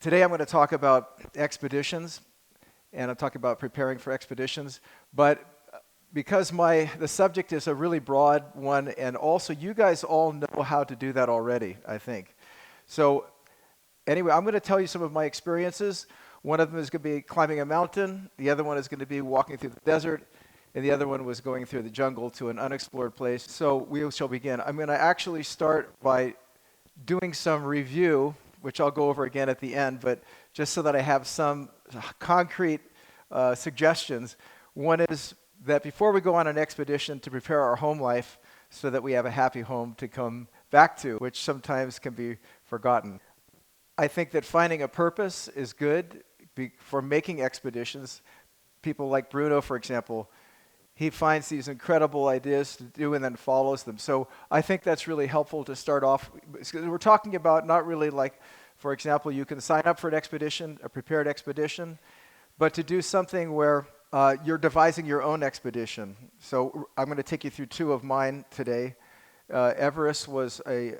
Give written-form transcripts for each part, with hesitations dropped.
Today I'm going to talk about expeditions, and I'm talking about preparing for expeditions. But because the subject is a really broad one, and also you guys all know how to do that already, I think. So anyway, I'm going to tell you some of my experiences. One of them is going to be climbing a mountain. The other one is going to be walking through the desert. And the other one was going through the jungle to an unexplored place. So we shall begin. I'm going to actually start by doing some review, which I'll go over again at the end, but just so that I have some concrete suggestions. One is that before we go on an expedition, to prepare our home life so that we have a happy home to come back to, which sometimes can be forgotten. I think that finding a purpose is good for making expeditions. People like Bruno, for example, he finds these incredible ideas to do and then follows them. So I think that's really helpful to start off. We're talking about not really like, for example, you can sign up for an expedition, a prepared expedition, but to do something where you're devising your own expedition. So I'm going to take you through two of mine today. Everest was a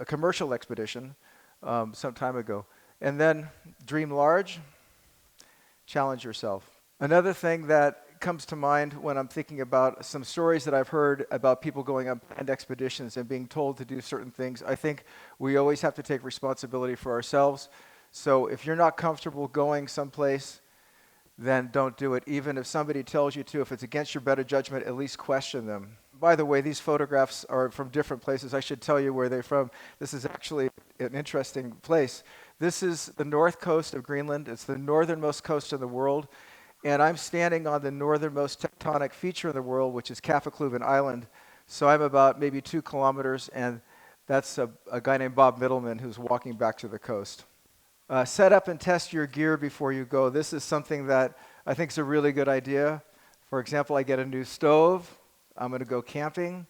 commercial expedition some time ago. And then dream large, challenge yourself. Another thing that comes to mind when I'm thinking about some stories that I've heard about people going on planned expeditions and being told to do certain things. I think we always have to take responsibility for ourselves. So if you're not comfortable going someplace, then don't do it. Even if somebody tells you to, if it's against your better judgment, at least question them. By the way, these photographs are from different places. I should tell you where they're from. This is actually an interesting place. This is the north coast of Greenland. It's the northernmost coast in the world. And I'm standing on the northernmost tectonic feature in the world, which is Kefaloon Island. So I'm about maybe 2 kilometers, and that's a guy named Bob Middleman who's walking back to the coast. Set up and test your gear before you go. This is something that I think is a really good idea. For example, I get a new stove. I'm going to go camping,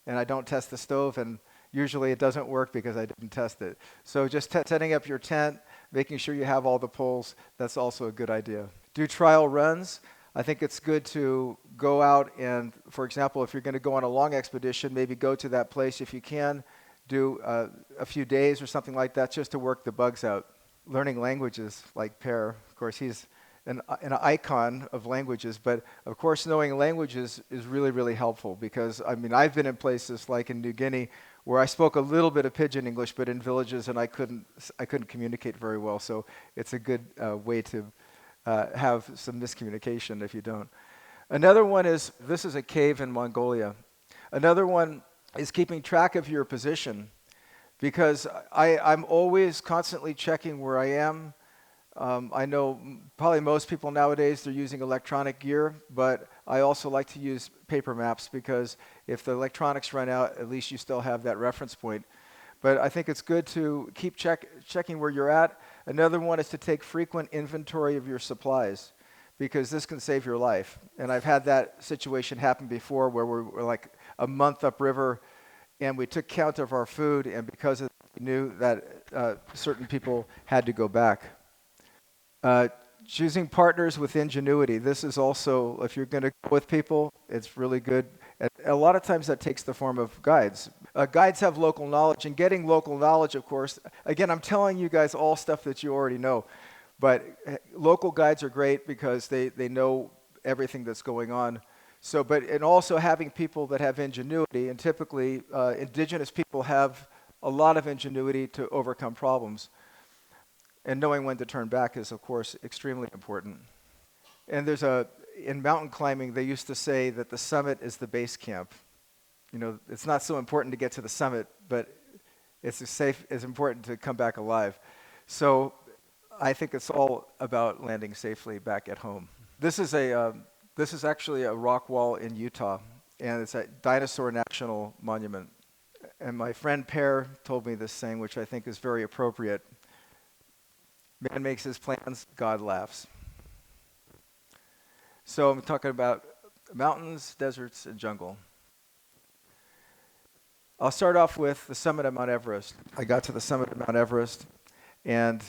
and I don't test the stove, and usually it doesn't work because I didn't test it. So just setting up your tent, making sure you have all the poles, that's also a good idea. Do trial runs. I think it's good to go out and, for example, if you're going to go on a long expedition, maybe go to that place if you can, do a few days or something like that just to work the bugs out. Learning languages like Per, of course, he's an icon of languages, but of course knowing languages is really, really helpful because, I mean, I've been in places like in New Guinea where I spoke a little bit of pidgin English, but in villages and I couldn't communicate very well, so it's a good way to have some miscommunication if you don't. Another one is, this is a cave in Mongolia. Another one is keeping track of your position because I'm always constantly checking where I am. I know probably most people nowadays, they're using electronic gear, but I also like to use paper maps because if the electronics run out, at least you still have that reference point. But I think it's good to keep checking where you're at. Another one is to take frequent inventory of your supplies because this can save your life. And I've had that situation happen before where we're like a month upriver and we took count of our food, and because we knew that certain people had to go back. Choosing partners with ingenuity. This is also, if you're going to go with people, it's really good. A lot of times that takes the form of guides. Guides have local knowledge, and getting local knowledge, of course, again, I'm telling you guys all stuff that you already know, but local guides are great because they know everything that's going on. So, and also having people that have ingenuity, and typically indigenous people have a lot of ingenuity to overcome problems. And knowing when to turn back is, of course, extremely important. And in mountain climbing, they used to say that the summit is the base camp. You know, it's not so important to get to the summit, but it's important to come back alive. So I think it's all about landing safely back at home. This is actually a rock wall in Utah, and it's a Dinosaur National Monument. And my friend Per told me this saying, which I think is very appropriate. Man makes his plans, God laughs. So I'm talking about mountains, deserts, and jungle. I'll start off with the summit of Mount Everest. I got to the summit of Mount Everest, and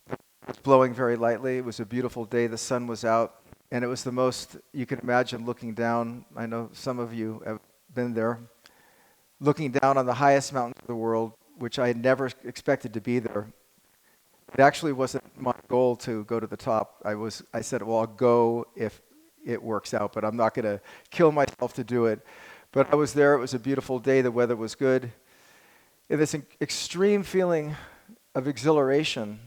it was blowing very lightly. It was a beautiful day. The sun was out, and it was the most you can imagine looking down. I know some of you have been there. Looking down on the highest mountains of the world, which I never expected to be there. It actually wasn't my goal to go to the top. I said, well, I'll go if it works out, but I'm not going to kill myself to do it. But I was there. It was a beautiful day. The weather was good. And this extreme feeling of exhilaration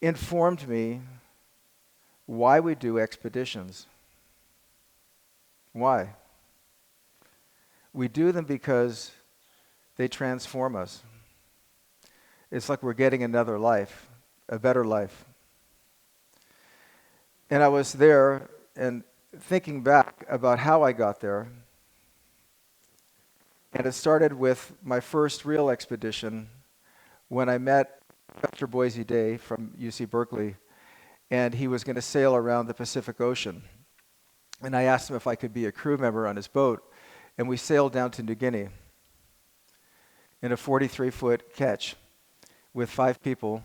informed me why we do expeditions. Why? We do them because they transform us. It's like we're getting another life, a better life. And I was there and thinking back about how I got there. And it started with my first real expedition when I met Dr. Boise Day from UC Berkeley, and he was going to sail around the Pacific Ocean. And I asked him if I could be a crew member on his boat, and we sailed down to New Guinea in a 43-foot ketch with 5 people.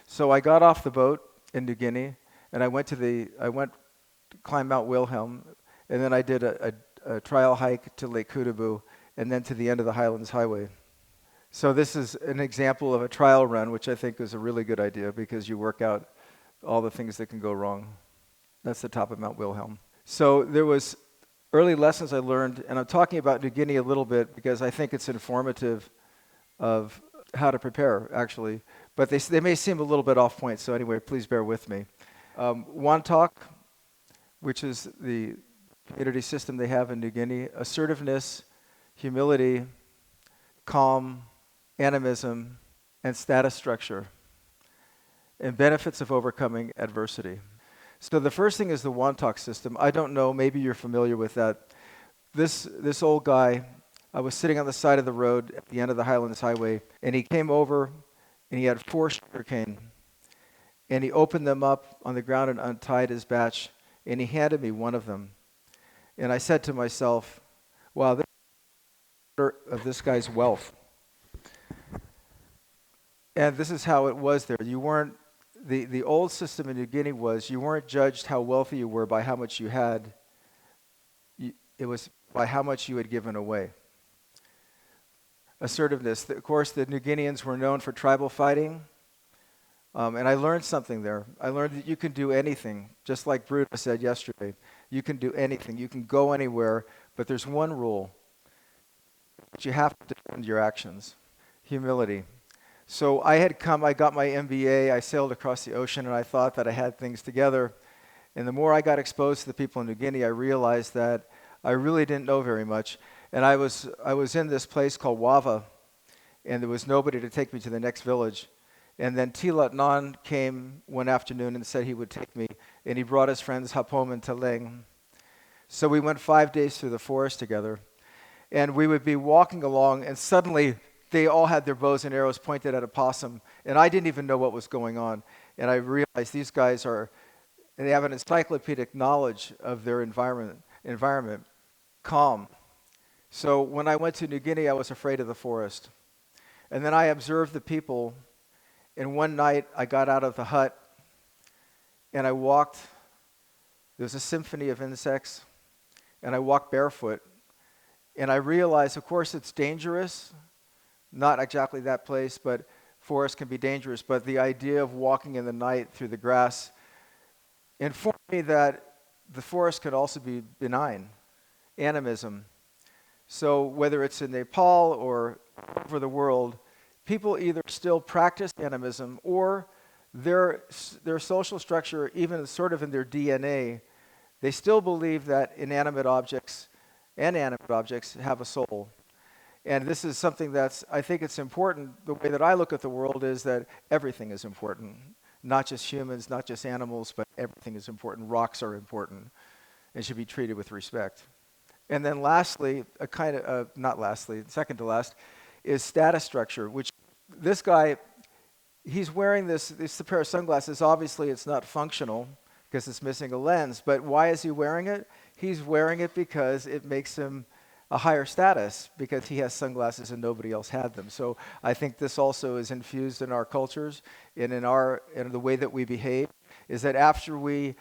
So I got off the boat in New Guinea, and I went to climb Mount Wilhelm, and then I did a trial hike to Lake Kutubu, and then to the end of the Highlands Highway. So this is an example of a trial run, which I think is a really good idea because you work out all the things that can go wrong. That's the top of Mount Wilhelm. So there was early lessons I learned, and I'm talking about New Guinea a little bit because I think it's informative of how to prepare, actually. But they may seem a little bit off point, so anyway, please bear with me. Wantok, which is the community system they have in New Guinea, assertiveness, humility, calm, animism, and status structure, and benefits of overcoming adversity. So the first thing is the Wantok system. I don't know, maybe you're familiar with that. This old guy, I was sitting on the side of the road at the end of the Highlands Highway, and he came over, and he had 4 sugarcane, and he opened them up on the ground and untied his batch, and he handed me one of them. And I said to myself, wow, this is of this guy's wealth. And this is how it was there. You weren't, the old system in New Guinea was you weren't judged how wealthy you were by how much you had. It was by how much you had given away. Assertiveness. Of course, the New Guineans were known for tribal fighting. And I learned something there. I learned that you can do anything, just like Bruno said yesterday. You can do anything. You can go anywhere, but there's one rule. You have to defend your actions. Humility. So I got my MBA, I sailed across the ocean, and I thought that I had things together. And the more I got exposed to the people in New Guinea, I realized that I really didn't know very much. And I was in this place called Wava, and there was nobody to take me to the next village. And then Tilat Nan came one afternoon and said he would take me, and he brought his friends Hapom and Taleng. So we went 5 days through the forest together, and we would be walking along, and suddenly they all had their bows and arrows pointed at a possum, and I didn't even know what was going on. And I realized these guys they have an encyclopedic knowledge of their environment, calm. So when I went to New Guinea, I was afraid of the forest. And then I observed the people, and one night I got out of the hut, and I walked. There was a symphony of insects, and I walked barefoot. And I realized, of course, it's dangerous. Not exactly that place, but forests can be dangerous. But the idea of walking in the night through the grass informed me that the forest could also be benign, animism. So whether it's in Nepal or over the world, people either still practice animism or their social structure, even sort of in their DNA, they still believe that inanimate objects and animate objects have a soul. And this is something I think it's important. The way that I look at the world is that everything is important. Not just humans, not just animals, but everything is important. Rocks are important and should be treated with respect. And then lastly, second to last, is status structure, which this guy, he's wearing this pair of sunglasses. Obviously, it's not functional because it's missing a lens. But why is he wearing it? He's wearing it because it makes him a higher status because he has sunglasses and nobody else had them. So I think this also is infused in our cultures and in the way that we behave, is that after we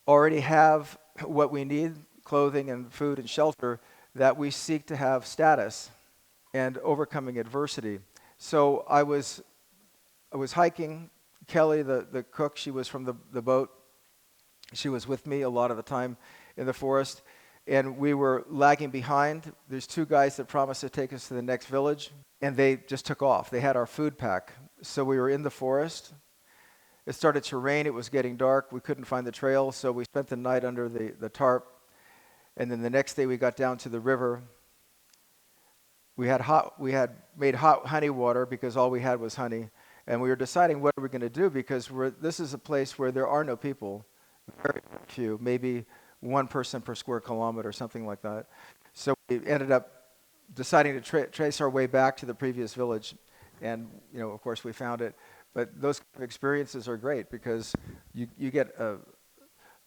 already have what we need, clothing and food and shelter, that we seek to have status. and overcoming adversity. So I was hiking. Kelly, the cook, she was from the boat. She was with me a lot of the time in the forest, and we were lagging behind. There's two guys that promised to take us to the next village, and they just took off. They had our food pack. So we were in the forest. It started to rain. It was getting dark. We couldn't find the trail, so we spent the night under the tarp. And then the next day we got down to the river. We had made hot honey water because all we had was honey. And we were deciding what we're going to do because this is a place where there are no people, very few, maybe one person per square kilometer, something like that. So we ended up deciding to trace our way back to the previous village. And, of course, we found it. But those kind of experiences are great because you get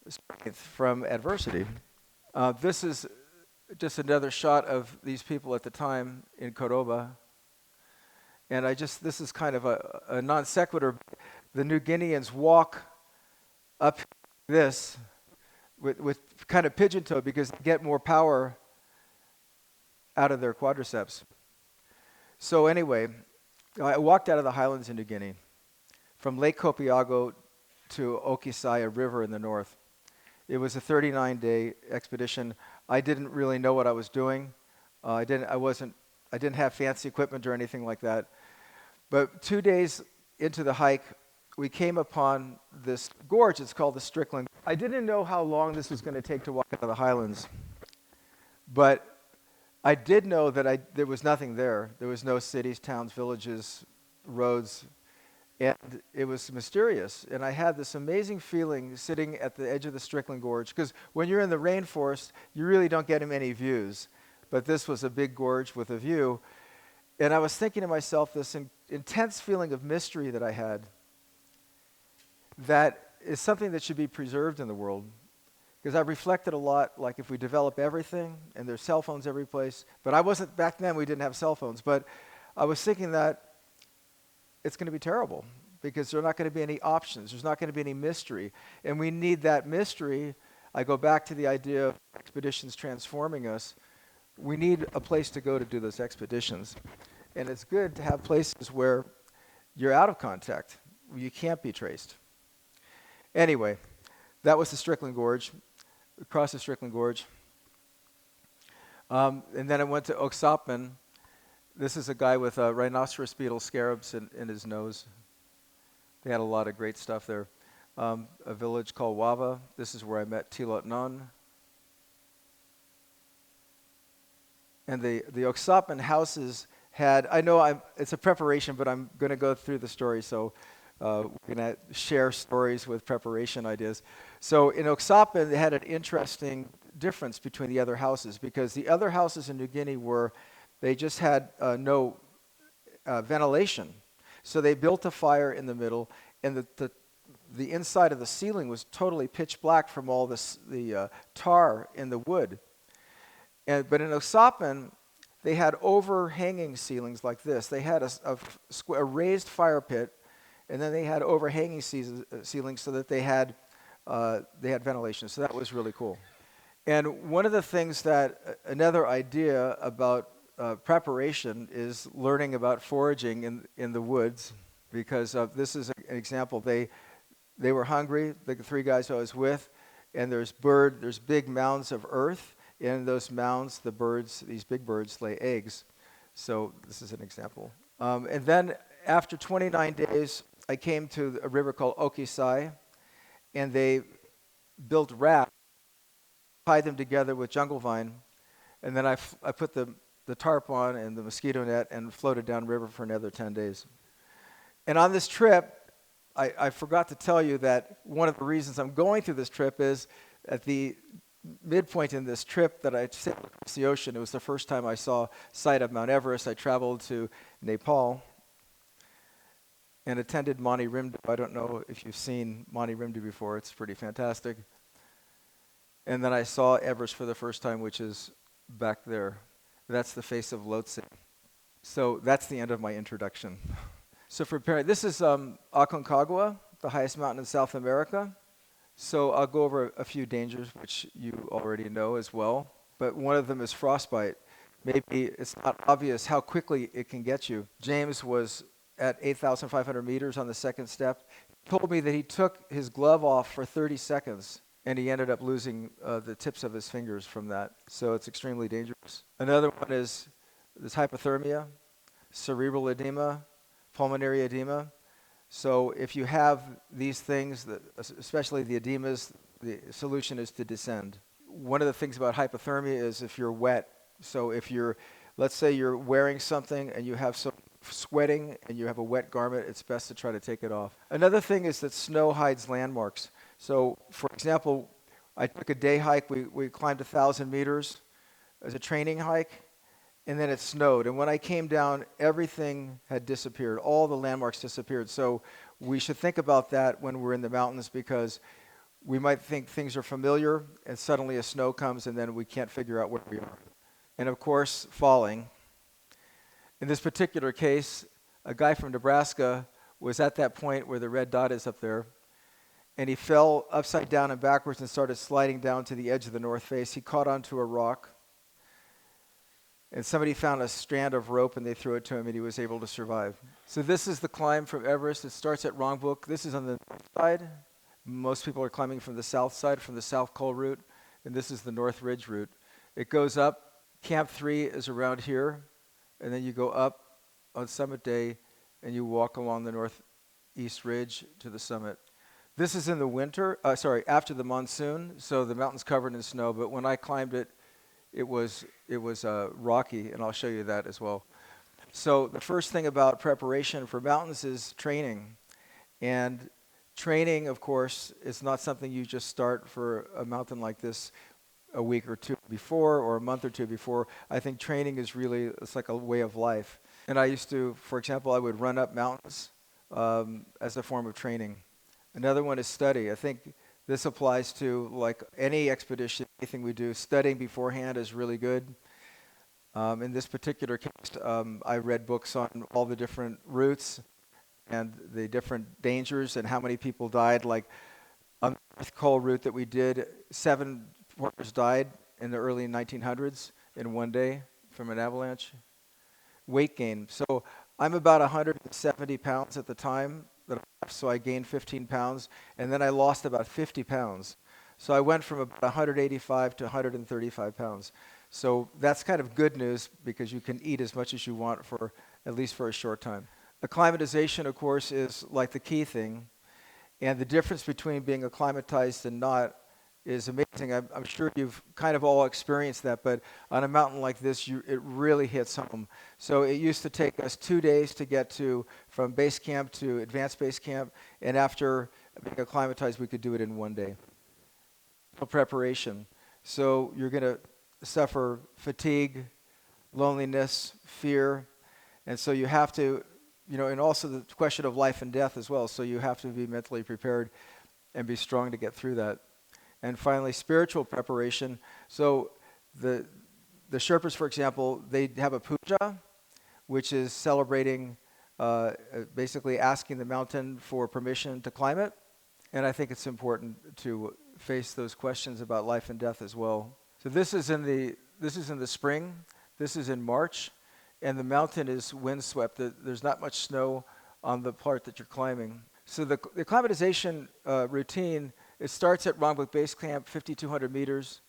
strength from adversity. This is just another shot of these people at the time in Cordoba. And this is kind of a non sequitur. The New Guineans walk up this with kind of pigeon-toed because they get more power out of their quadriceps. So anyway, I walked out of the highlands in New Guinea from Lake Copiago to Okisai River in the north. It was a 39-day expedition. I didn't really know what I was doing. I didn't have fancy equipment or anything like that. But 2 days into the hike, we came upon this gorge. It's called the Strickland. I didn't know how long this was going to take to walk out of the highlands. But I did know that there was nothing there. There was no cities, towns, villages, roads. And it was mysterious. And I had this amazing feeling sitting at the edge of the Strickland Gorge. Because when you're in the rainforest, you really don't get many views. But this was a big gorge with a view. And I was thinking to myself, this intense feeling of mystery that I had, that is something that should be preserved in the world. Because I reflected a lot, like if we develop everything, and there's cell phones every place. But I wasn't, back then we didn't have cell phones. But I was thinking that it's going to be terrible because there are not going to be any options. There's not going to be any mystery. And we need that mystery. I go back to the idea of expeditions transforming us. We need a place to go to do those expeditions. And it's good to have places where you're out of contact, where you can't be traced. Anyway, that was the Strickland Gorge, across the Strickland Gorge. And then I went to Oxapman. This is a guy with rhinoceros beetle scarabs in his nose. They had a lot of great stuff there. A village called Wava. This is where I met Tilot Nun. And the Oxapman houses had, it's a preparation, but I'm going to go through the story, so we're going to share stories with preparation ideas. So in Oxapman, they had an interesting difference between the other houses because the other houses in New Guinea they just had no ventilation. So they built a fire in the middle, and the inside of the ceiling was totally pitch black from all the tar in the wood. But in Oxapman, they had overhanging ceilings like this. They had a raised fire pit, and then they had overhanging ceilings so that they had ventilation. So that was really cool. And one of the things another idea about preparation is learning about foraging in the woods, because this is an example. They were hungry, the three guys I was with, and there's big mounds of earth. In those mounds, these big birds lay eggs. So this is an example. And then after 29 days, I came to a river called Okisai, and they built rafts, tied them together with jungle vine, and then I put the tarp on and the mosquito net and floated downriver for another 10 days. And on this trip, I forgot to tell you that one of the reasons I'm going through this trip is at the midpoint in this trip that I sailed across the ocean. It was the first time I saw sight of Mount Everest. I traveled to Nepal and attended Mani Rimdu. I don't know if you've seen Mani Rimdu before. It's pretty fantastic. And then I saw Everest for the first time, which is back there. That's the face of Lhotse. So that's the end of my introduction. So this is Aconcagua, the highest mountain in South America. So I'll go over a few dangers, which you already know as well. But one of them is frostbite. maybe it's not obvious how quickly it can get you. James was at 8,500 meters on the second step. He told me that he took his glove off for 30 seconds, and he ended up losing the tips of his fingers from that. So it's extremely dangerous. Another one is this hypothermia, cerebral edema, pulmonary edema. So if you have these things, especially the edemas, the solution is to descend. One of the things about hypothermia is if you're wet. So if let's say you're wearing something and you have some sweating and you have a wet garment, it's best to try to take it off. Another thing is that snow hides landmarks. So for example, I took a day hike. We climbed 1,000 meters as a training hike, and then it snowed. And when I came down, everything had disappeared. All the landmarks disappeared. So we should think about that when we're in the mountains, because we might think things are familiar, and suddenly a snow comes, and then we can't figure out where we are. And of course, falling. In this particular case, a guy from Nebraska was at that point where the red dot is up there, and he fell upside down and backwards and started sliding down to the edge of the north face. He caught onto a rock, and somebody found a strand of rope, and they threw it to him, and he was able to survive. So this is the climb from Everest. It starts at Rongbuk. This is on the north side. Most people are climbing from the south side, from the South Col route, and this is the North Ridge route. It goes up. Camp 3 is around here, and then you go up on summit day, and you walk along the northeast ridge to the summit. This is in the winter, after the monsoon, so the mountain's covered in snow, but when I climbed it, it was rocky, and I'll show you that as well. So the first thing about preparation for mountains is training. And training, of course, is not something you just start for a mountain like this a week or two before or a month or two before. I think training is really, it's like a way of life. And I used to, for example, I would run up mountains as a form of training. Another one is study. I think this applies to like any expedition, anything we do. Studying beforehand is really good. In this particular case, I read books on all the different routes and the different dangers and how many people died. Like on the North Col route that we did, 7 porters died in the early 1900s in one day from an avalanche. Weight gain. So I'm about 170 pounds at the time that I left, so I gained 15 pounds, and then I lost about 50 pounds. So I went from about 185 to 135 pounds. So that's kind of good news, because you can eat as much as you want for at least for a short time. Acclimatization, of course, is like the key thing, and the difference between being acclimatized and not is amazing. I'm sure you've kind of all experienced that, but on a mountain like this, it really hits home. So it used to take us 2 days to get from base camp to advanced base camp, and after being acclimatized, we could do it in 1 day. Preparation. So you're going to suffer fatigue, loneliness, fear, and so you have to, and also the question of life and death as well. So you have to be mentally prepared and be strong to get through that. And finally, spiritual preparation. So the Sherpas, for example, they have a puja, which is celebrating, basically asking the mountain for permission to climb it. And I think it's important to face those questions about life and death as well. So this is in the spring. This is in March, and the mountain is windswept. There's not much snow on the part that you're climbing. So the acclimatization routine, it starts at Rongbuk Base Camp, 5,200 meters,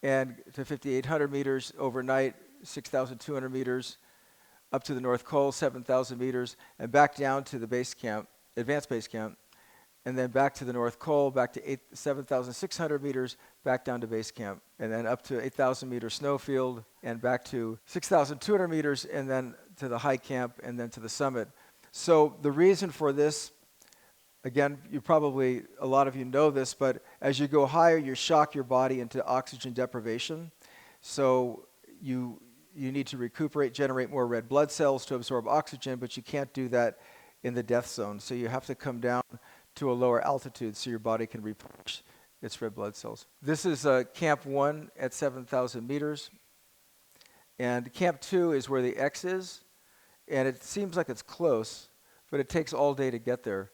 and to 5,800 meters overnight, 6,200 meters, up to the North Col, 7,000 meters, and back down to the base camp, advanced base camp, and then back to the North Col, back to 7,600 meters, back down to base camp, and then up to 8,000 meter snowfield, and back to 6,200 meters, and then to the high camp, and then to the summit. So the reason for this, again, a lot of you know this, but as you go higher, you shock your body into oxygen deprivation. So you need to recuperate, generate more red blood cells to absorb oxygen, but you can't do that in the death zone. So you have to come down to a lower altitude so your body can replenish its red blood cells. This is Camp 1 at 7,000 meters. And Camp 2 is where the X is. And it seems like it's close, but it takes all day to get there.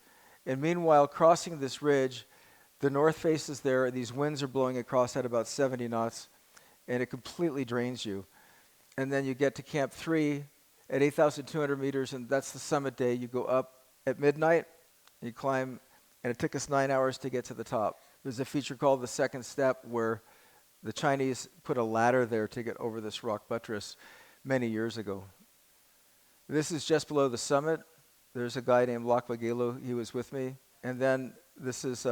And meanwhile, crossing this ridge, the north face is there, and these winds are blowing across at about 70 knots, and it completely drains you. and then you get to Camp 3 at 8,200 meters, and that's the summit day. You go up at midnight, you climb, and it took us 9 hours to get to the top. There's a feature called the second step where the Chinese put a ladder there to get over this rock buttress many years ago. This is just below the summit. There's a guy named Lakvagelo. He was with me. And then this is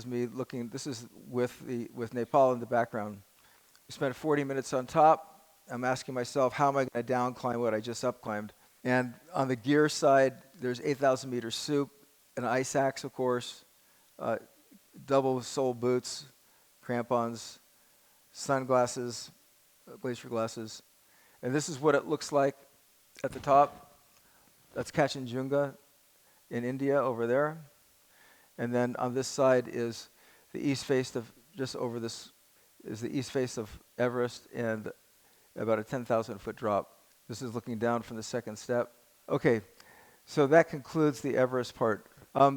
me looking. This is with Nepal in the background. We spent 40 minutes on top. I'm asking myself, how am I going to down climb what I just up climbed? And on the gear side, there's 8,000 meter soup, an ice axe, of course, double sole boots, crampons, sunglasses, glacier glasses. And this is what it looks like at the top. That's Kanchenjunga in India over there. And then on this side is the east face of, just over this, is the east face of Everest and about a 10,000 foot drop. This is looking down from the second step. Okay, so that concludes the Everest part.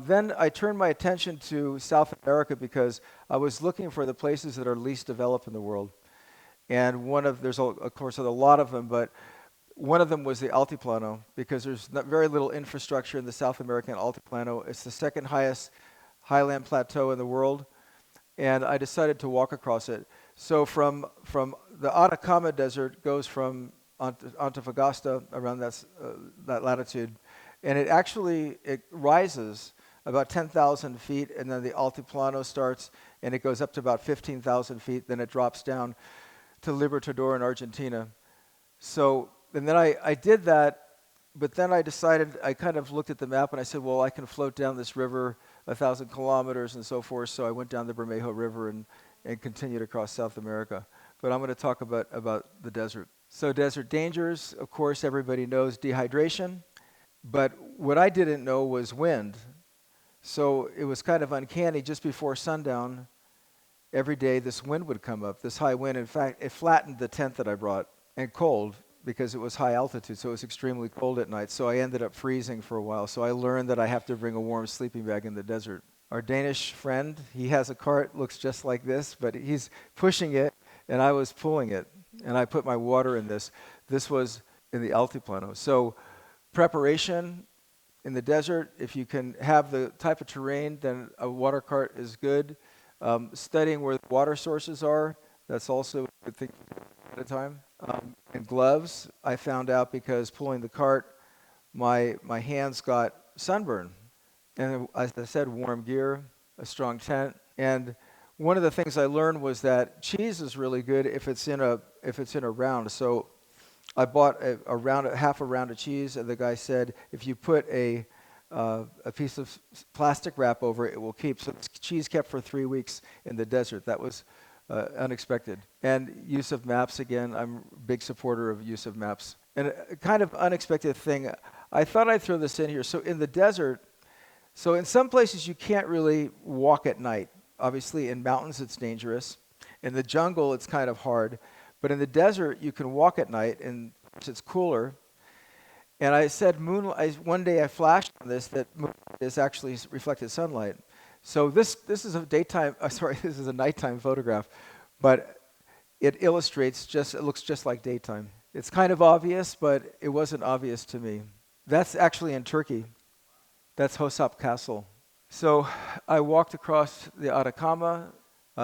Then I turned my attention to South America because I was looking for the places that are least developed in the world. And there's of course a lot of them, but one of them was the Altiplano, because there's very little infrastructure in the South American Altiplano. It's the second highest highland plateau in the world, and I decided to walk across it. So from the Atacama Desert goes from Antofagasta around that latitude, and it rises about 10,000 feet, and then the Altiplano starts, and it goes up to about 15,000 feet. Then it drops down to Libertador in Argentina. So, and then I did that, but then I decided, I kind of looked at the map and I said, well, I can float down this river 1,000 kilometers and so forth. So I went down the Bermejo River and continued across South America. But I'm going to talk about the desert. So desert dangers, of course, everybody knows dehydration. But what I didn't know was wind. So it was kind of uncanny. Just before sundown, every day this wind would come up, this high wind. In fact, it flattened the tent that I brought, and cold because it was high altitude, so it was extremely cold at night. So I ended up freezing for a while. So I learned that I have to bring a warm sleeping bag in the desert. Our Danish friend, he has a cart, looks just like this, but he's pushing it, and I was pulling it, and I put my water in this. This was in the Altiplano. So preparation in the desert, if you can have the type of terrain, then a water cart is good. Studying where the water sources are, that's also a good thing at a time. And gloves, I found out because pulling the cart, my hands got sunburn. And as I said, warm gear, a strong tent. And one of the things I learned was that cheese is really good if it's in a round. So I bought half a round of cheese, and the guy said, if you put a piece of plastic wrap over it, it will keep. So the cheese kept for 3 weeks in the desert. That was unexpected. And use of maps, again, I'm a big supporter of use of maps. And a kind of unexpected thing, I thought I'd throw this in here. So in the desert, so in some places you can't really walk at night. Obviously in mountains it's dangerous. In the jungle it's kind of hard. But in the desert you can walk at night, and it's cooler. And I said, one day I flashed on this, that moonlight is actually reflected sunlight. So this is this is a nighttime photograph, but it looks just like daytime. It's kind of obvious, but it wasn't obvious to me. That's actually in Turkey. That's Hosap Castle. So I walked across the Atacama.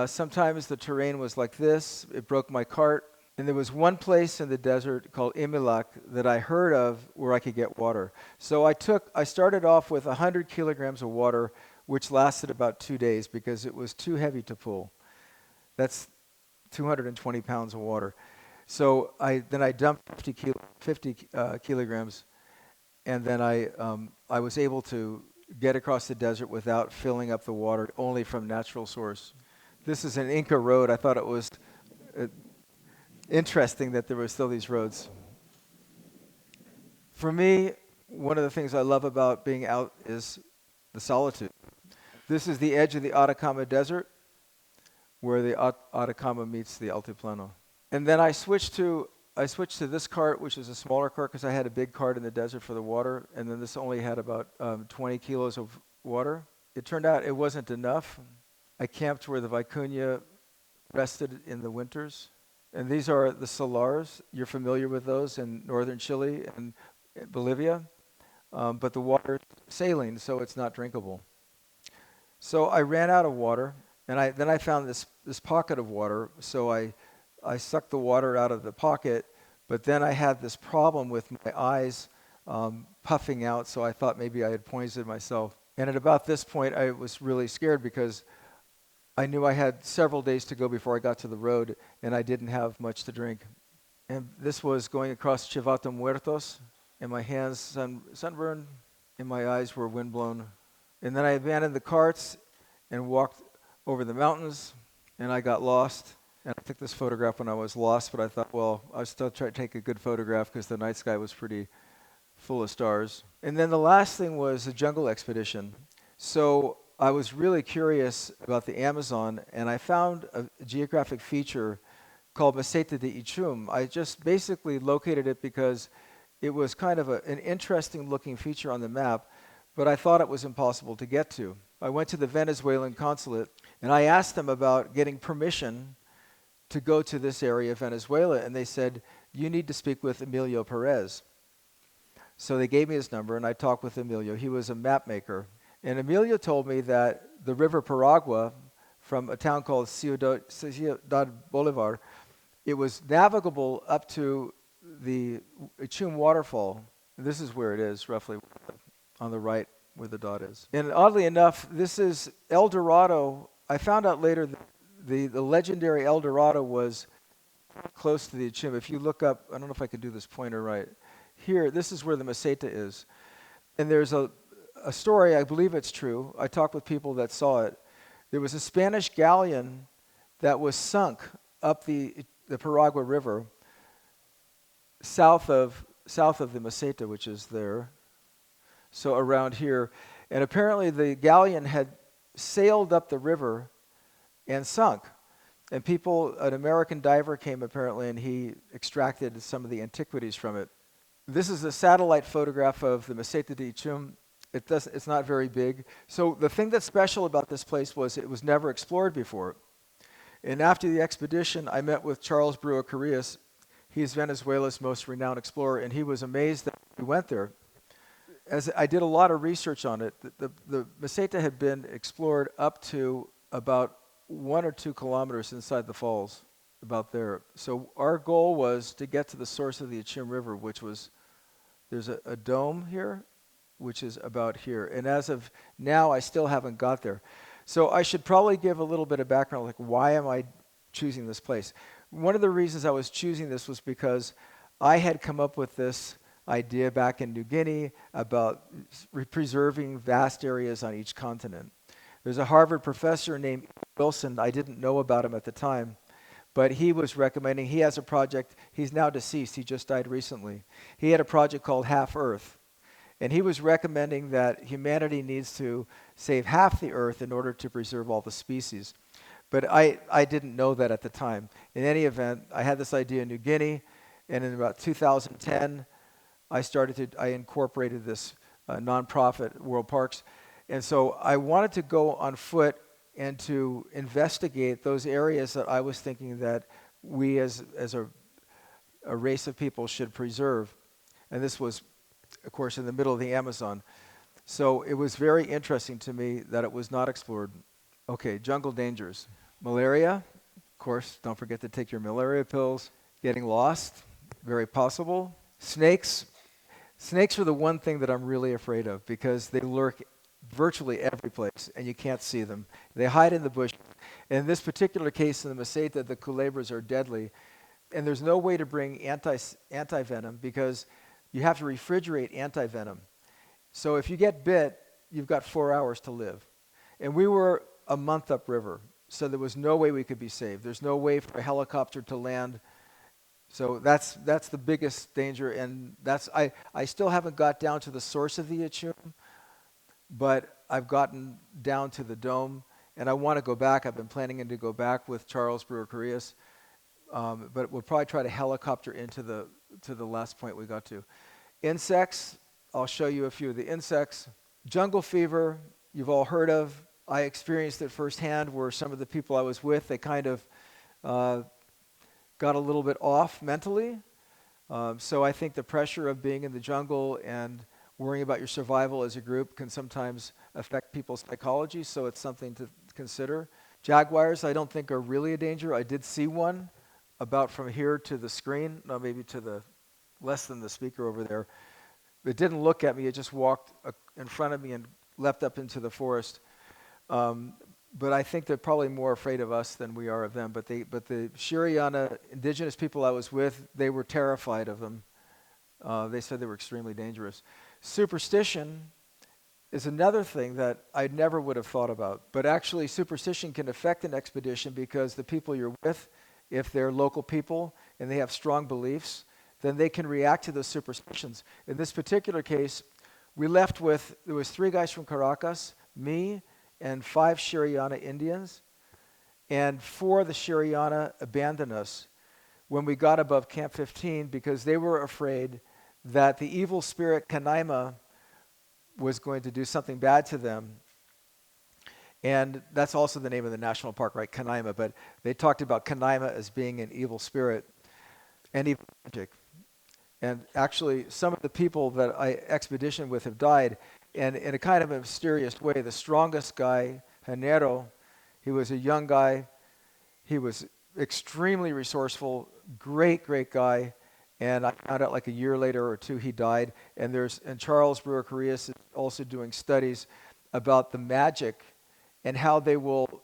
Sometimes the terrain was like this. It broke my cart. And there was one place in the desert called Imilak that I heard of where I could get water. So I started off with 100 kilograms of water, which lasted about 2 days because it was too heavy to pull. That's 220 pounds of water. So I dumped 50 kilograms, and then I was able to get across the desert without filling up the water, only from natural source. This is an Inca road. I thought it was interesting that there were still these roads. For me, one of the things I love about being out is the solitude. This is the edge of the Atacama Desert, where the Atacama meets the Altiplano. And then I switched to this cart, which is a smaller cart, because I had a big cart in the desert for the water, and then this only had about 20 kilos of water. It turned out it wasn't enough. I camped where the vicuña rested in the winters, And these are the salars. You're familiar with those in northern Chile and Bolivia. But the water is saline, so it's not drinkable. So I ran out of water, and then I found this pocket of water. So I sucked the water out of the pocket, but then I had this problem with my eyes puffing out, so I thought maybe I had poisoned myself. And at about this point, I was really scared because I knew I had several days to go before I got to the road, and I didn't have much to drink. And this was going across Chivato Muertos, and my hands sunburned, and my eyes were windblown. And then I abandoned the carts and walked over the mountains, and I got lost. And I took this photograph when I was lost, but I thought, well, I'll still try to take a good photograph because the night sky was pretty full of stars. And then the last thing was a jungle expedition. So I was really curious about the Amazon, and I found a geographic feature called Meseta de Ichum. I just basically located it because it was kind of an interesting looking feature on the map, but I thought it was impossible to get to. I went to the Venezuelan consulate, and I asked them about getting permission to go to this area of Venezuela, and they said, you need to speak with Emilio Perez. So they gave me his number, and I talked with Emilio. He was a map maker. And Emilio told me that the river Paragua, from a town called Ciudad Bolivar, it was navigable up to the Ichum waterfall. This is where it is, roughly, on the right where the dot is. And oddly enough, this is El Dorado. I found out later that the legendary El Dorado was close to the Ichum. If you look up, I don't know if I can do this pointer right. Here, this is where the Meseta is. And there's a story, I believe it's true. I talked with people that saw it. There was a Spanish galleon that was sunk up the Paragua River south of the Meseta, which is there. So around here. And apparently the galleon had sailed up the river and sunk. And an American diver came apparently, and he extracted some of the antiquities from it. This is a satellite photograph of the Meseta de Ichum. It's not very big. So the thing that's special about this place was it was never explored before. And after the expedition, I met with Charles Brewer Carrillas. He's Venezuela's most renowned explorer, and he was amazed that we went there. As I did a lot of research on it, the Meseta had been explored up to about 1 or 2 kilometers inside the falls, about there. So our goal was to get to the source of the Ichum River, which was, there's a dome here, which is about here. And as of now, I still haven't got there. So I should probably give a little bit of background, like why am I choosing this place? One of the reasons I was choosing this was because I had come up with this idea back in New Guinea about preserving vast areas on each continent. There's a Harvard professor named Wilson. I didn't know about him at the time, but he was recommending, he has a project, he's now deceased, he just died recently. He had a project called Half Earth, and he was recommending that humanity needs to save half the Earth in order to preserve all the species. But I didn't know that at the time. In any event, I had this idea in New Guinea, and in about 2010, I incorporated this nonprofit, World Parks. And so I wanted to go on foot and to investigate those areas that I was thinking that we as a race of people should preserve. And this was, of course, in the middle of the Amazon. So it was very interesting to me that it was not explored. Okay, jungle dangers. Malaria, of course, don't forget to take your malaria pills. Getting lost, very possible. Snakes. Snakes are the one thing that I'm really afraid of because they lurk virtually every place, and you can't see them. They hide in the bush. In this particular case, in the Meseta, the culebras are deadly, and there's no way to bring anti-venom because you have to refrigerate anti-venom. So if you get bit, you've got 4 hours to live. And we were a month upriver, so there was no way we could be saved. There's no way for a helicopter to land. So that's the biggest danger, and I still haven't got down to the source of the Ichum, but I've gotten down to the dome, and I want to go back. I've been planning to go back with Charles Brewer Carrillas, but we'll probably try to helicopter into the last point we got to. Insects, I'll show you a few of the insects. Jungle fever, you've all heard of. I experienced it firsthand where some of the people I was with, they kind of got a little bit off mentally. So I think the pressure of being in the jungle and worrying about your survival as a group can sometimes affect people's psychology, so it's something to consider. Jaguars, I don't think are really a danger. I did see one about from here to the screen, no, maybe to the less than the speaker over there. It didn't look at me. It just walked in front of me and leapt up into the forest. But I think they're probably more afraid of us than we are of them. But the Shiriana indigenous people I was with, they were terrified of them. They said they were extremely dangerous. Superstition is another thing that I never would have thought about. But actually, superstition can affect an expedition because the people you're with, if they're local people and they have strong beliefs, then they can react to those superstitions. In this particular case, we left with, there was 3 guys from Caracas, me, and 5 Shiriana Indians, and 4 of the Shiriana abandoned us when we got above Camp 15 because they were afraid that the evil spirit Canaima was going to do something bad to them. And that's also the name of the national park, right? Canaima. But they talked about Canaima as being an evil spirit and evil magic. And actually, some of the people that I expeditioned with have died. And in a kind of a mysterious way, the strongest guy, Janero, he was a young guy. He was extremely resourceful, great guy. And I found out like a year later or 2 he died. And Charles Brewer Correas is also doing studies about the magic and how they will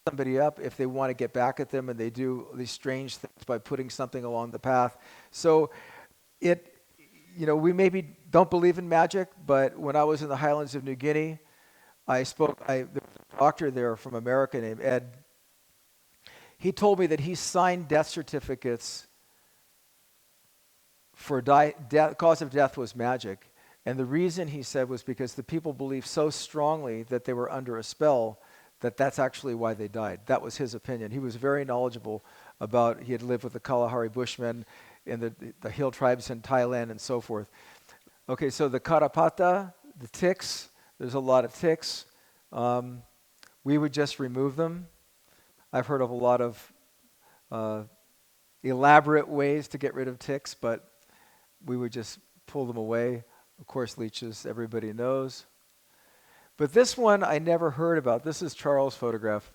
somebody up if they want to get back at them, and they do these strange things by putting something along the path. So we maybe don't believe in magic, but when I was in the highlands of New Guinea, there was a doctor there from America named Ed. He told me that he signed death certificates for cause of death was magic. And the reason, he said, was because the people believed so strongly that they were under a spell that's actually why they died. That was his opinion. He was very knowledgeable about, he had lived with the Kalahari Bushmen in the hill tribes in Thailand and so forth. Okay, so the Karapata, the ticks, there's a lot of ticks. We would just remove them. I've heard of a lot of elaborate ways to get rid of ticks, but we would just pull them away. Of course, leeches, everybody knows. But this one I never heard about. This is Charles' photograph.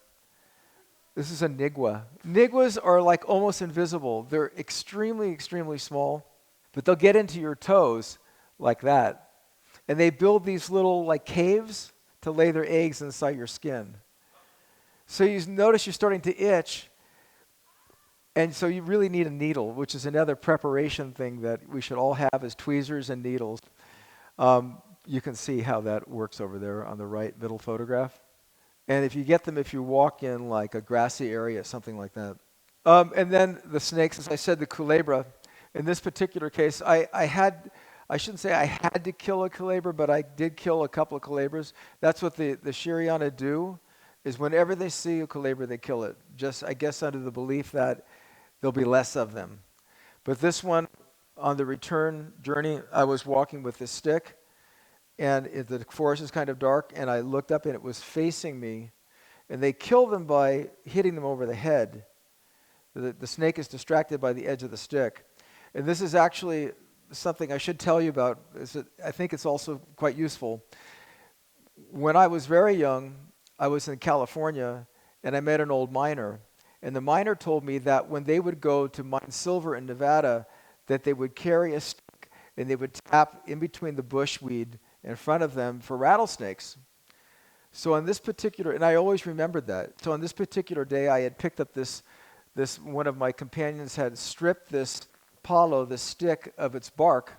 This is a nigua. Niguas are like almost invisible. They're extremely small, but they'll get into your toes like that. And they build these little like caves to lay their eggs inside your skin. So you notice you're starting to itch, and so you really need a needle, which is another preparation thing that we should all have, is tweezers and needles. You can see how that works over there on the right middle photograph. And if you get them, if you walk in like a grassy area, something like that. And then the snakes, as I said, the culebra. In this particular case, I shouldn't say I had to kill a culebra, but I did kill a couple of culebras. That's what the Shiriana do, is whenever they see a culebra, they kill it. Just, I guess, under the belief that there'll be less of them. But this one, on the return journey, I was walking with this stick, and the forest is kind of dark, and I looked up and it was facing me, and they kill them by hitting them over the head. The snake is distracted by the edge of the stick. And this is actually something I should tell you about. I think it's also quite useful. When I was very young, I was in California, and I met an old miner. And the miner told me that when they would go to mine silver in Nevada, that they would carry a stick and they would tap in between the bushweed in front of them for rattlesnakes. So on this particular, and I always remembered that. So on this particular day, I had picked up this one of my companions had stripped this palo, this stick, of its bark.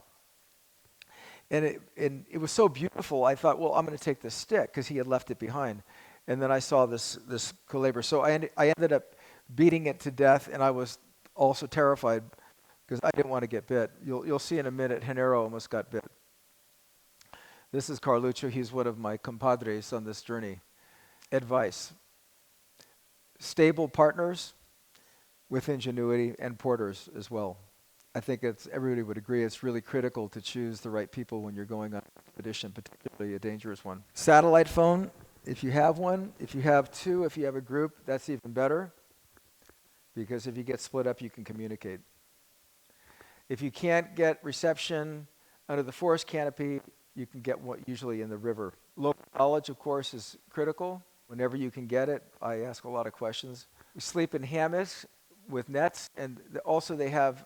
And it was so beautiful, I thought, well, I'm going to take this stick, because he had left it behind. And then I saw this culebra. So I ended up beating it to death, and I was also terrified because I didn't want to get bit. You'll see in a minute, Janero almost got bit. This is Carluccio. He's one of my compadres on this journey. Advice: stable partners with Ingenuity, and porters as well. I think everybody would agree it's really critical to choose the right people when you're going on an expedition, particularly a dangerous one. Satellite phone, if you have one. If you have two, if you have a group, that's even better. because if you get split up, you can communicate. If you can't get reception under the forest canopy, you can get one usually in the river. Local knowledge, of course, is critical. Whenever you can get it, I ask a lot of questions. We sleep in hammocks with nets, and also they have,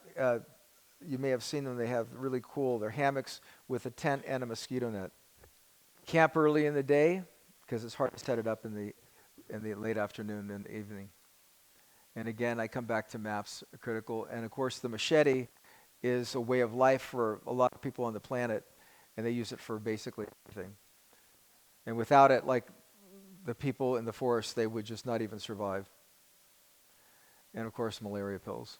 you may have seen them, they have really cool, they're hammocks with a tent and a mosquito net. Camp early in the day, because it's hard to set it up in the late afternoon and evening. And again, I come back to maps are critical. And of course, the machete is a way of life for a lot of people on the planet, and they use it for basically everything. And without it, like the people in the forest, they would just not even survive. And of course, malaria pills.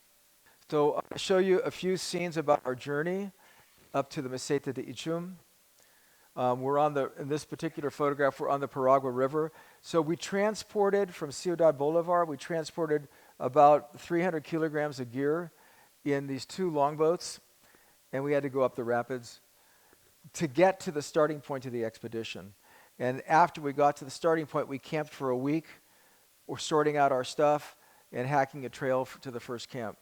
So I'll show you a few scenes about our journey up to the Meseta de Ichum. In this particular photograph, we're on the Paragua River. So we transported from Ciudad Bolivar, we transported about 300 kilograms of gear in these 2 longboats, and we had to go up the rapids to get to the starting point of the expedition. And after we got to the starting point, we camped for a week. We're sorting out our stuff and hacking a trail to the first camp.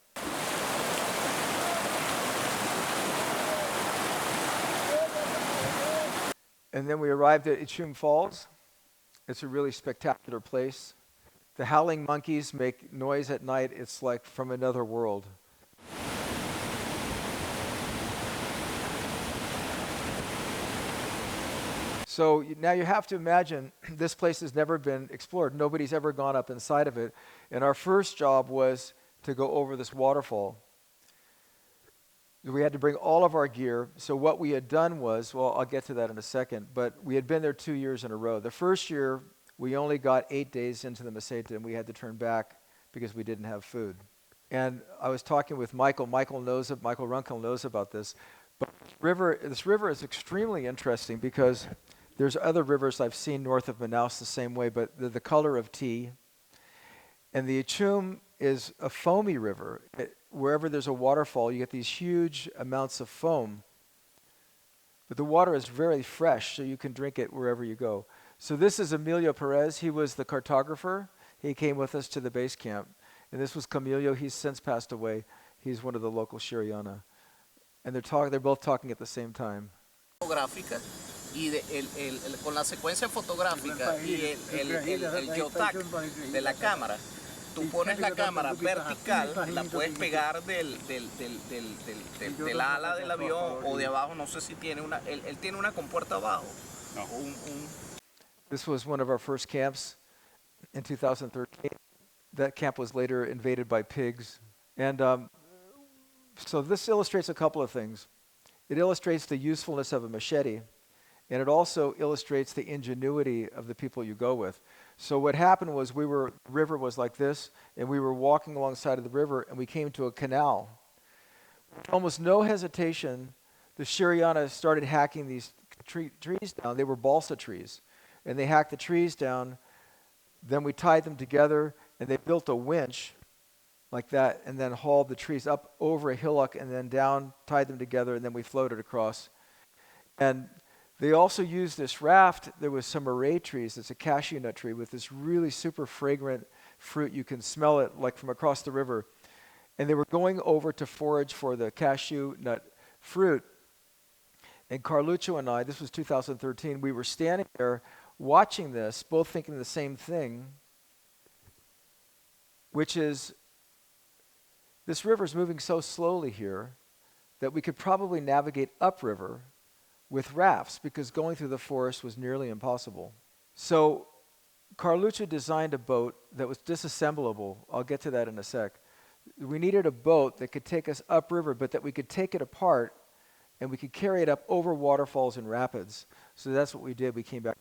And then we arrived at Ichum Falls. It's a really spectacular place. The howling monkeys make noise at night. It's like from another world. So now you have to imagine this place has never been explored. Nobody's ever gone up inside of it. And our first job was to go over this waterfall. We had to bring all of our gear. So what we had done was, well, I'll get to that in a second, but we had been there 2 years in a row. The first year, we only got 8 days into the Meseta, and we had to turn back because we didn't have food. And I was talking with Michael. Michael Runkel knows about this. But this river is extremely interesting because there's other rivers I've seen north of Manaus the same way, but they're the color of tea. And the Ichum is a foamy river. Wherever there's a waterfall, you get these huge amounts of foam. But the water is very fresh, so you can drink it wherever you go. So this is Emilio Perez. He was the cartographer. He came with us to the base camp. And this was Camilio. He's since passed away. He's one of the local Shiriana. And they're both talking at the same time. Fotográfica y con la secuencia fotográfica y el geotac de la cámara. Tú pones la cámara vertical, la puedes pegar del ala del avión o de abajo, no sé si tiene una, él tiene una compuerta abajo. No. This was one of our first camps in 2013. That camp was later invaded by pigs. And so this illustrates a couple of things. It illustrates the usefulness of a machete, and it also illustrates the ingenuity of the people you go with. So what happened was the river was like this, and we were walking alongside of the river, and we came to a canal. Almost no hesitation, the Shiriana started hacking these trees down. They were balsa trees, and they hacked the trees down. Then we tied them together, and they built a winch like that, and then hauled the trees up over a hillock and then down, tied them together, and then we floated across. And they also used this raft. There was some array trees. It's a cashew nut tree with this really super fragrant fruit. You can smell it like from across the river. And they were going over to forage for the cashew nut fruit. And Carluccio and I, this was 2013, we were standing there watching this, both thinking the same thing, which is this river is moving so slowly here that we could probably navigate upriver with rafts because going through the forest was nearly impossible. So Carluccio designed a boat that was disassemblable. I'll get to that in a sec. We needed a boat that could take us upriver, but that we could take it apart and we could carry it up over waterfalls and rapids. So that's what we did. We came back.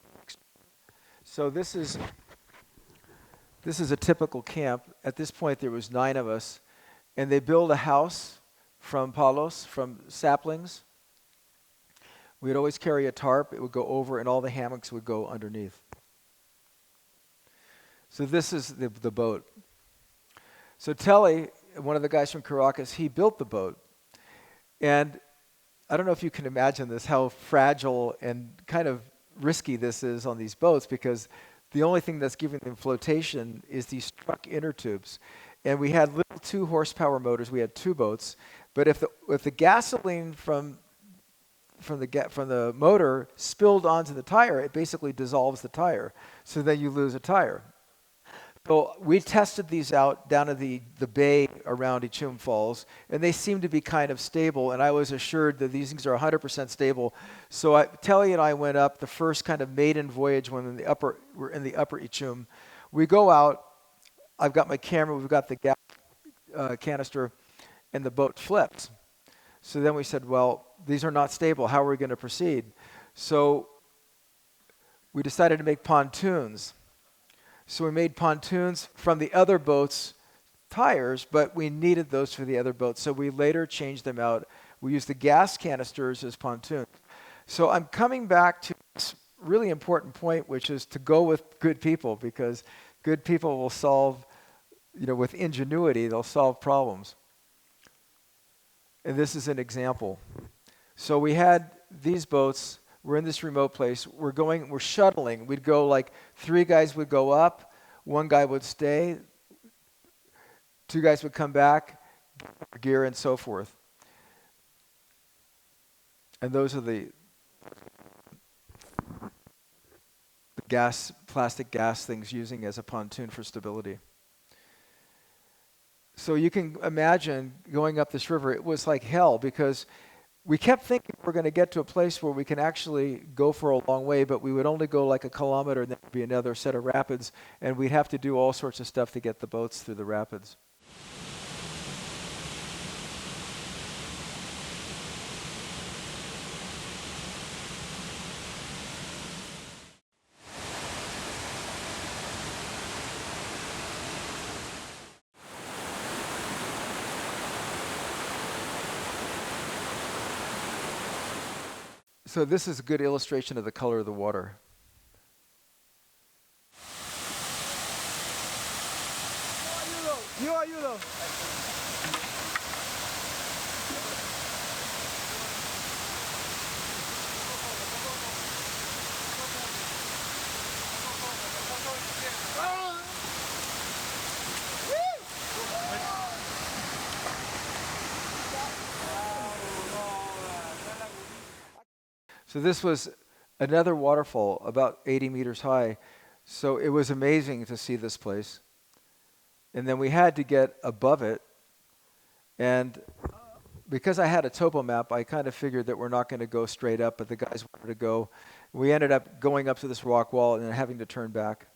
So this is a typical camp. At this point, there was 9 of us, and they built a house from palos, from saplings. We'd always carry a tarp. It would go over, and all the hammocks would go underneath. So this is the boat. So Telly, one of the guys from Caracas, he built the boat. And I don't know if you can imagine this, how fragile and kind of risky this is on these boats, because the only thing that's giving them flotation is these truck inner tubes. And we had little 2 horsepower motors. We had 2 boats. But if the gasoline from the motor spilled onto the tire, it basically dissolves the tire. So then you lose a tire. So we tested these out down at the bay around Ichum Falls, and they seemed to be kind of stable, and I was assured that these things are 100% stable. So Telly and I went up the first kind of maiden voyage when we're in the upper Ichum. We go out, I've got my camera, we've got the gas canister, and the boat flips. So then we said, well, these are not stable. How are we going to proceed? So we decided to make pontoons. So we made pontoons from the other boats' tires, but we needed those for the other boats. So we later changed them out. We used the gas canisters as pontoons. So I'm coming back to this really important point, which is to go with good people, because good people will solve, with ingenuity, they'll solve problems. And this is an example. So we had these boats. We're in this remote place. We're shuttling. We'd go like 3 guys would go up, 1 guy would stay, 2 guys would come back, gear and so forth. And those are the plastic gas things using as a pontoon for stability. So you can imagine going up this river. It was like hell, because we kept thinking we're going to get to a place where we can actually go for a long way, but we would only go like a kilometer, and then there'd be another set of rapids, and we'd have to do all sorts of stuff to get the boats through the rapids. So this is a good illustration of the color of the water. Yo ayudo. So this was another waterfall about 80 meters high. So it was amazing to see this place. And then we had to get above it. And because I had a topo map, I kind of figured that we're not going to go straight up, but the guys wanted to go. We ended up going up to this rock wall and then having to turn back.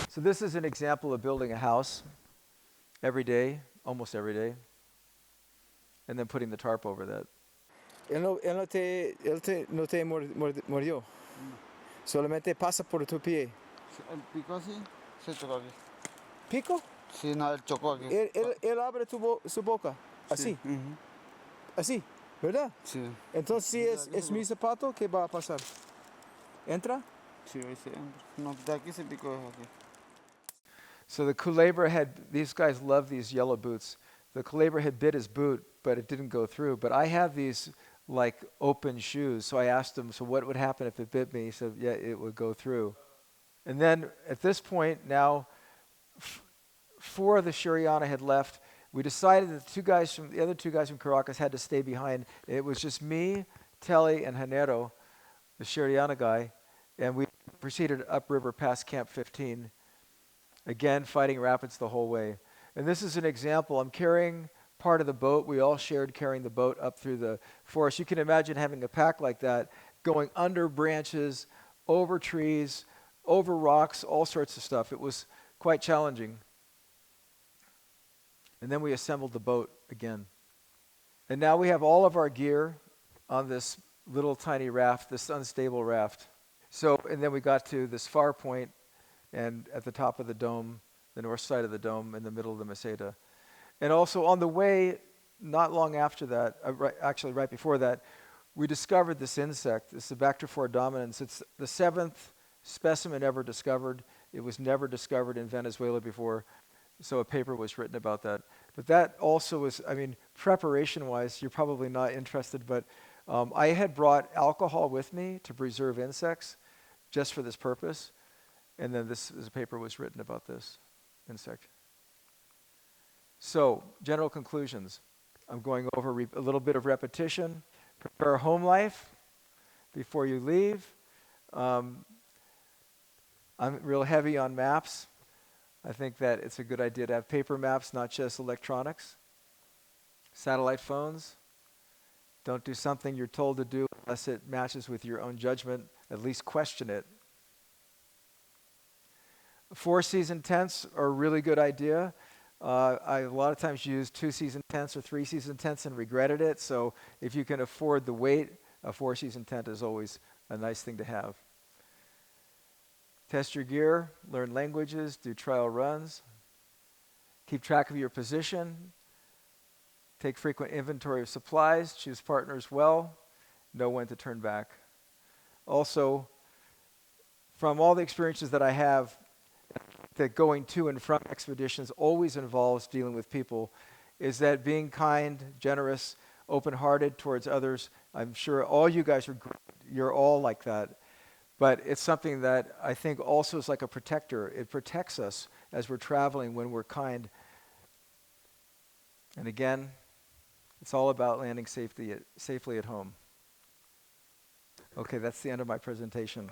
So this is an example of building a house every day, almost every day, and then putting the tarp over that. Él no te mordió. Solamente pasa por tu pie. El pico así, se chocó aquí. ¿Pico? Sí, no, él chocó aquí. Él abre su boca. Así. Sí. Ujú. Así. ¿Verdad? Sí. Entonces, si es mi zapato, ¿qué va a pasar? ¿Entra? Sí, ahí se entra. No, de aquí se picó desde aquí. So the culebra these guys love these yellow boots. The culebra had bit his boot, but it didn't go through. But I have these like open shoes. So I asked him, so what would happen if it bit me? He said, yeah, it would go through. And then at this point now, 4 of the Sheriana had left. We decided that the other two guys from Caracas had to stay behind. It was just me, Telly, and Hanero, the Sheriana guy. And we proceeded upriver past Camp 15. Again, fighting rapids the whole way. And this is an example. I'm carrying part of the boat. We all shared carrying the boat up through the forest. You can imagine having a pack like that, going under branches, over trees, over rocks, all sorts of stuff. It was quite challenging. And then we assembled the boat again. And now we have all of our gear on this little tiny raft, this unstable raft. And then we got to this far point, and at the top of the dome, the north side of the dome, in the middle of the meseta. And also on the way, not long after that, actually right before that, we discovered this insect. This is Bactrophora dominans. It's the seventh specimen ever discovered. It was never discovered in Venezuela before, so a paper was written about that. But that also was, I mean, preparation-wise, you're probably not interested, but I had brought alcohol with me to preserve insects just for this purpose, and then this paper was written about this insect. So, general conclusions. I'm going over a little bit of repetition. Prepare home life before you leave. I'm real heavy on maps. I think that it's a good idea to have paper maps, not just electronics. Satellite phones. Don't do something you're told to do unless it matches with your own judgment. At least question it. 4-season tents are a really good idea. I a lot of times use 2-season tents or 3-season tents and regretted it. So if you can afford the weight, a 4-season tent is always a nice thing to have. Test your gear, learn languages, do trial runs. Keep track of your position. Take frequent inventory of supplies. Choose partners well. Know when to turn back. Also, from all the experiences that I have, that going to and from expeditions always involves dealing with people, is that being kind, generous, open-hearted towards others. I'm sure all you guys are great. You're all like that. But it's something that I think also is like a protector. It protects us as we're traveling when we're kind. And again, it's all about landing safely at home. Okay, that's the end of my presentation.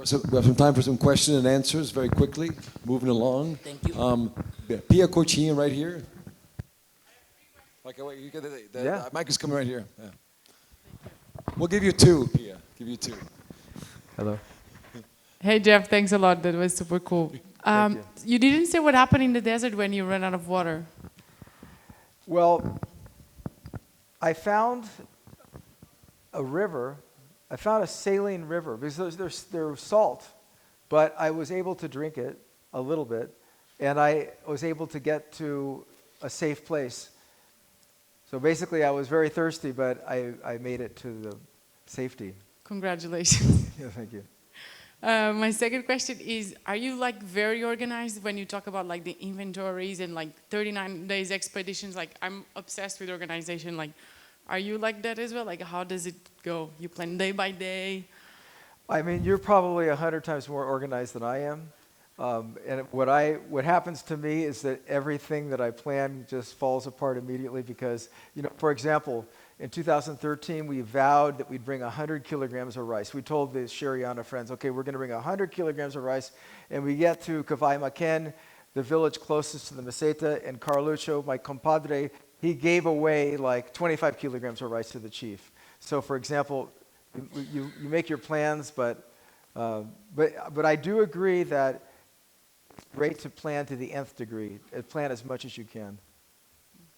So we have some time for some question and answers very quickly. Moving along. Thank you. Pia Cochin right here. Okay, wait, you get Yeah. the mic is coming right here. Yeah. We'll give you two, Pia. Give you two. Hello. Hey Jeff, thanks a lot. That was super cool. Thank You didn't say what happened in the desert when you ran out of water. Well, I found a river. I found a saline river because they're salt, but I was able to drink it a little bit, and I was able to get to a safe place. So basically, I was very thirsty, but I made it to the safety. Congratulations. Yeah, thank you. My second question is, are you like very organized when you talk about like the inventories and like 39 days expeditions? Like I'm obsessed with organization. Like, are you like that as well? Like how does it go? You plan day by day? I mean, you're probably 100 times more organized than I am. And what happens to me is that everything that I plan just falls apart immediately because, for example, in 2013, we vowed that we'd bring 100 kilograms of rice. We told the Sheriana friends, okay, we're going to bring 100 kilograms of rice. And we get to Cavay Maquen, the village closest to the Meseta, and Carlucho, my compadre, he gave away like 25 kilograms of rice to the chief. So, for example, you make your plans, but I do agree that it's great to plan to the nth degree. Plan as much as you can.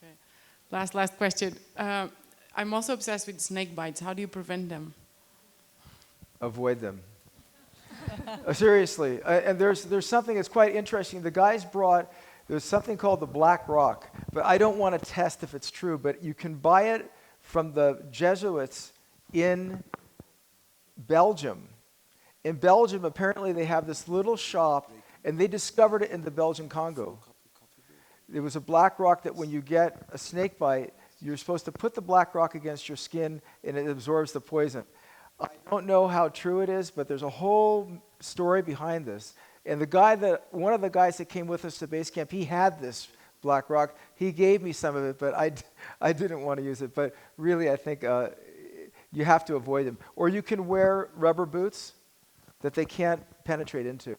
Okay. Last question. I'm also obsessed with snake bites. How do you prevent them? Avoid them. Seriously. And there's something that's quite interesting. The guys there's something called the black rock, but I don't want to test if it's true, but you can buy it from the Jesuits in Belgium. In Belgium, apparently they have this little shop, and they discovered it in the Belgian Congo. There was a black rock that when you get a snake bite, you're supposed to put the black rock against your skin, and it absorbs the poison. I don't know how true it is, but there's a whole story behind this. And one of the guys that came with us to base camp, he had this black rock. He gave me some of it, but I didn't want to use it. But really, I think you have to avoid them. Or you can wear rubber boots that they can't penetrate into.